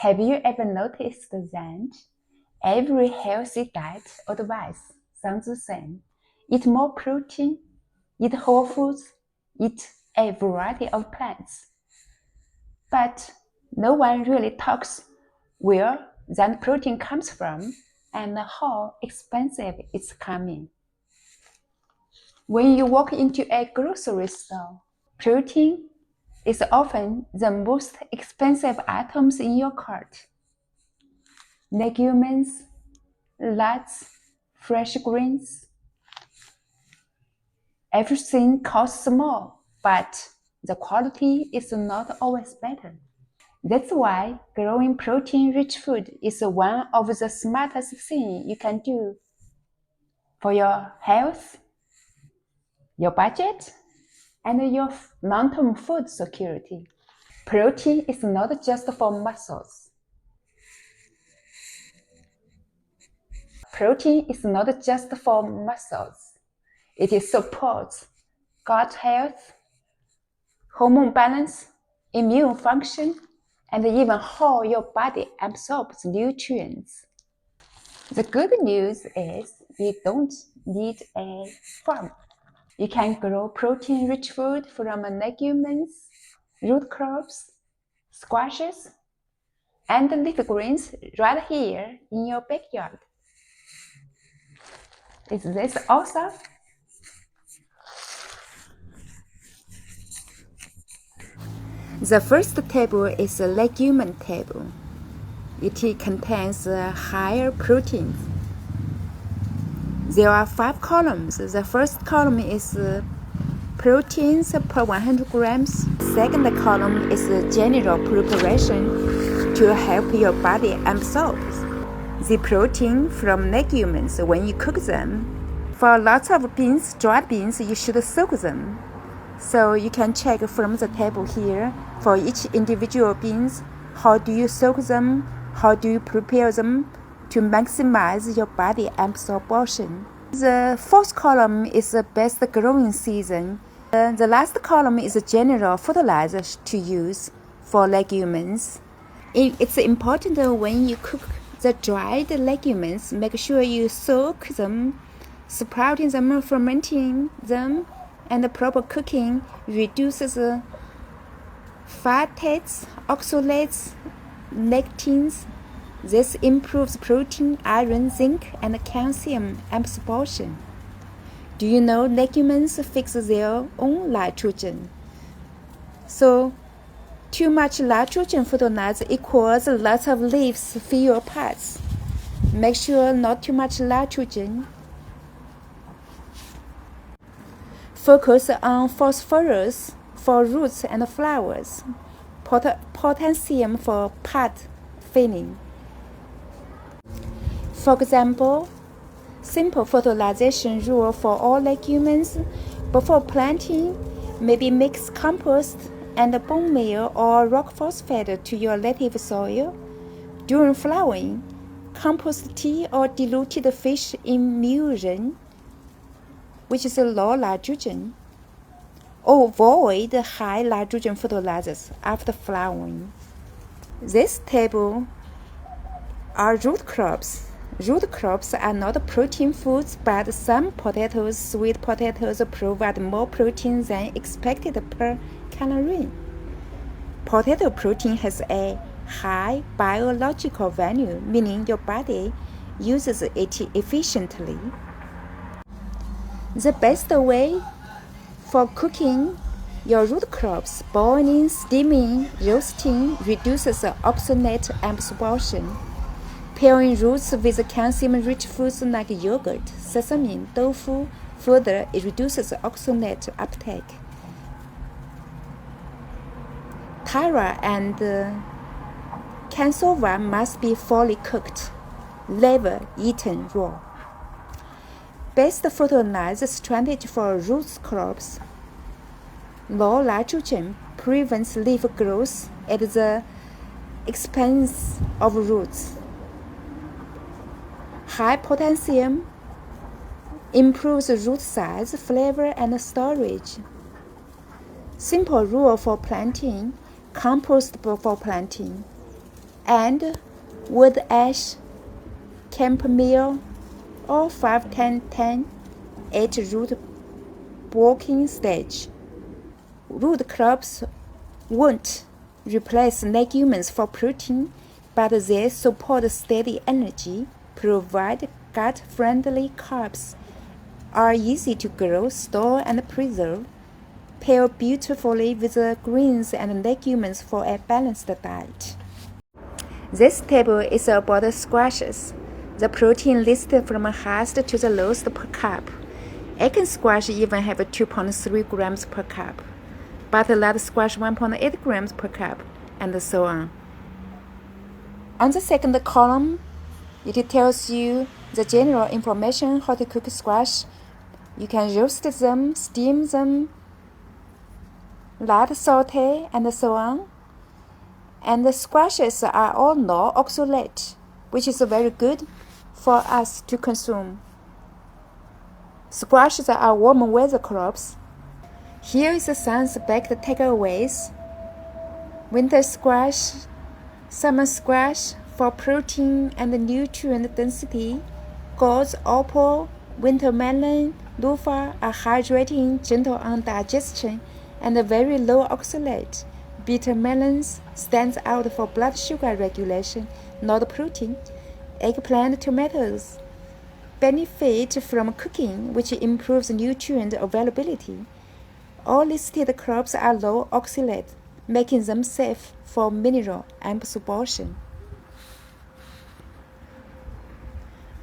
Have you ever noticed that every healthy diet advice sounds the same? Eat more protein, eat whole foods, eat a variety of plants. But no one really talks where that protein comes from and how expensive it's coming. When you walk into a grocery store, protein is often the most expensive items in your cart. Legumes, nuts, fresh greens. Everything costs more, but the quality is not always better. That's why growing protein-rich food is one of the smartest things you can do for your health, your budget, and your long-term food security. Protein is not just for muscles. Protein is not just for muscles. It supports gut health, hormone balance, immune function, and even how your body absorbs nutrients. The good news is you don't need a farm. You can grow protein-rich food from legumes, root crops, squashes, and leafy greens right here in your backyard. Is this awesome? The first table is a legume table. It contains higher proteins. There are 5 columns. The first column is proteins per 100 grams. Second column is general preparation to help your body absorb the protein from legumes when you cook them. For lots of beans, dried beans, you should soak them. So you can check from the table here for each individual beans, how do you soak them, how do you prepare them to maximize your body absorption. The fourth column is the best growing season. The last column is a general fertilizer to use for legumes. It's important when you cook the dried legumes, make sure you soak them, sprouting them, fermenting them, and the proper cooking reduces phytates, oxalates, lectins. This improves protein, iron, zinc, and calcium absorption. Do you know legumes fix their own nitrogen? So, too much nitrogen fertilizer equals lots of leaves fill your pots. Make sure not too much nitrogen. Focus on phosphorus for roots and flowers, potassium for pot filling. For example, simple fertilization rule for all legumes: before planting, maybe mix compost and bone meal or rock phosphate to your native soil. During flowering, compost tea or diluted fish emulsion, which is low nitrogen. Avoid high nitrogen fertilizers after flowering. This table are root crops. Root crops are not protein foods, but some potatoes, sweet potatoes, provide more protein than expected per calorie. Potato protein has a high biological value, meaning your body uses it efficiently. The best way for cooking your root crops: boiling, steaming, roasting reduces oxalate absorption. Pairing roots with calcium-rich foods like yogurt, sesame, tofu further reduces oxalate uptake. Tara and cassava must be fully cooked, never eaten raw. Best fertilizer strategy for root crops: low nitrogen prevents leaf growth at the expense of roots. High potassium improves root size, flavor, and storage. Simple rule for planting: compost before planting. and wood ash, chamomile, or 5-10-10 at root bulking stage. Root crops won't replace legumes for protein, but they support steady energy, provide gut-friendly carbs, are easy to grow, store, and preserve, pair beautifully with the greens and legumes for a balanced diet. This table is about the squashes. The protein listed from highest to the lowest per cup. Acorn squash even have 2.3 grams per cup, butternut squash 1.8 grams per cup, and so on. On the second column, it tells you the general information how to cook squash. You can roast them, steam them, light saute, and so on. And the squashes are all low oxalate, which is very good for us to consume. Squashes are warm weather crops. Here is the science-backed takeaways. Winter squash, summer squash for protein and nutrient density. Gourds, apple, winter melon, loofah are hydrating, gentle on digestion, and very low oxalate. Bitter melons stands out for blood sugar regulation, not protein. Eggplant, tomatoes benefit from cooking, which improves nutrient availability. All listed crops are low oxalate, making them safe for mineral absorption.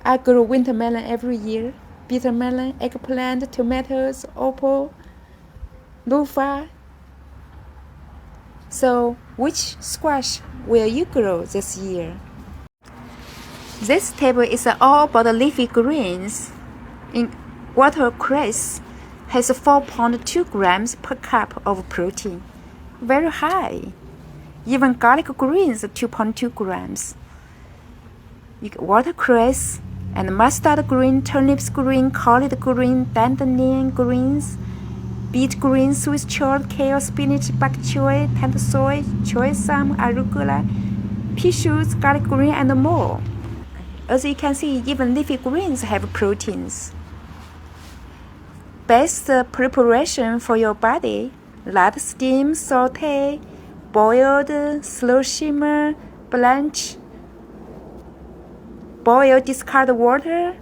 I grow winter melon every year. Bitter melon, eggplant, tomatoes, apple, loofah. So, which squash will you grow this year? This table is all about leafy greens. In watercress has 4.2 grams per cup of protein, very high. Even garlic greens 2.2 grams. Watercress and mustard green, turnips green, collard green, dandelion greens, beet green, Swiss chard, kale, spinach, bok choy, tender soy, choy sam, arugula, pea shoots, garlic green, and more. As you can see, even leafy greens have proteins. Best preparation for your body: light steam, saute, boiled, slow simmer, blanch. Boil, discard water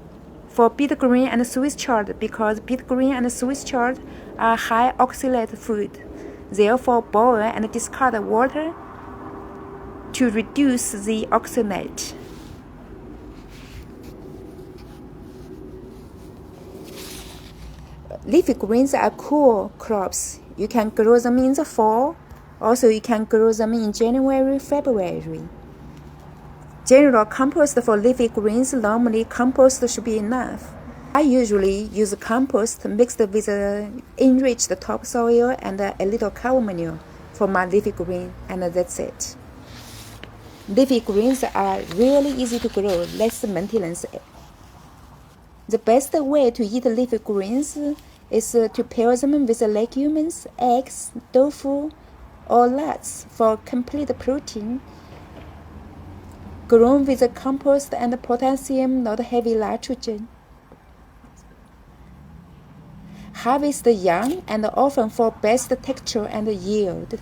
for beet green and Swiss chard because beet green and Swiss chard are high oxalate food. Therefore, boil and discard water to reduce the oxalate. Leafy greens are cool crops. You can grow them in the fall. Also, you can grow them in January, February. General compost for leafy greens, normally compost should be enough. I usually use compost mixed with enriched topsoil and a little cow manure for my leafy green, and that's it. Leafy greens are really easy to grow, less maintenance. The best way to eat leafy greens is to pair them with legumes, eggs, tofu, or nuts for complete protein. Grown with compost and potassium, not heavy nitrogen. Harvest young and often for best texture and yield.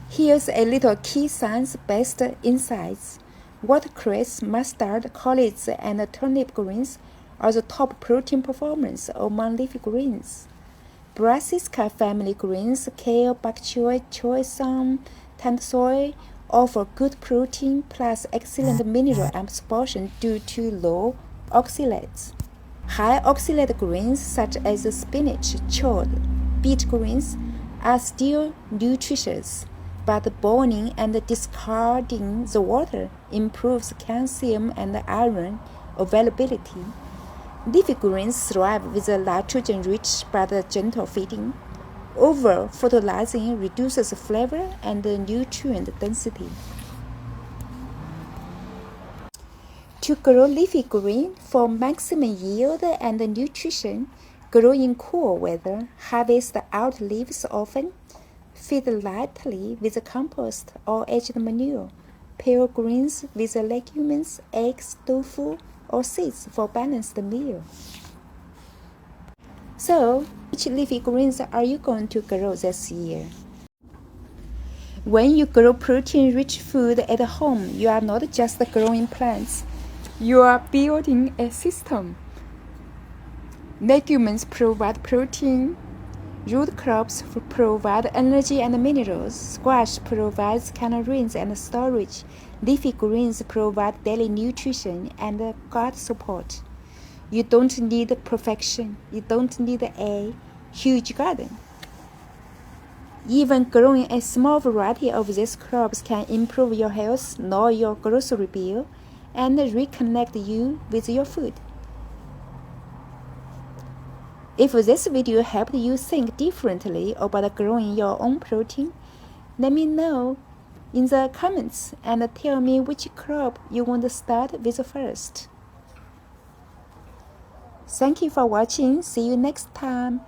Here's a little key science-based insights. Watercress, mustard, collards, and turnip greens are the top protein performers among leafy greens. Brassica family greens, kale, bok choy, choy sam, tender soy, offer good protein plus excellent mineral absorption due to low oxalates. High oxalate greens such as spinach, chard, beet greens are still nutritious, but boiling and discarding the water improves calcium and iron availability. Leafy greens thrive with a nitrogen-rich but gentle feeding. Over-fertilizing reduces flavor and nutrient density. To grow leafy green for maximum yield and nutrition, grow in cool weather, harvest out leaves often, Feed lightly with compost or aged manure. Pair greens with legumes, eggs, tofu, or seeds for balanced meal. So, which leafy greens are you going to grow this year? When you grow protein-rich food at home, you are not just growing plants. You are building a system. Legumes provide protein. Root crops provide energy and minerals. Squash provides calories and storage. Leafy greens provide daily nutrition and gut support. You don't need perfection. You don't need a huge garden. Even growing a small variety of these crops can improve your health, lower your grocery bill, and reconnect you with your food. If this video helped you think differently about growing your own protein, let me know in the comments and tell me which crop you want to start with first. Thank you for watching. See you next time.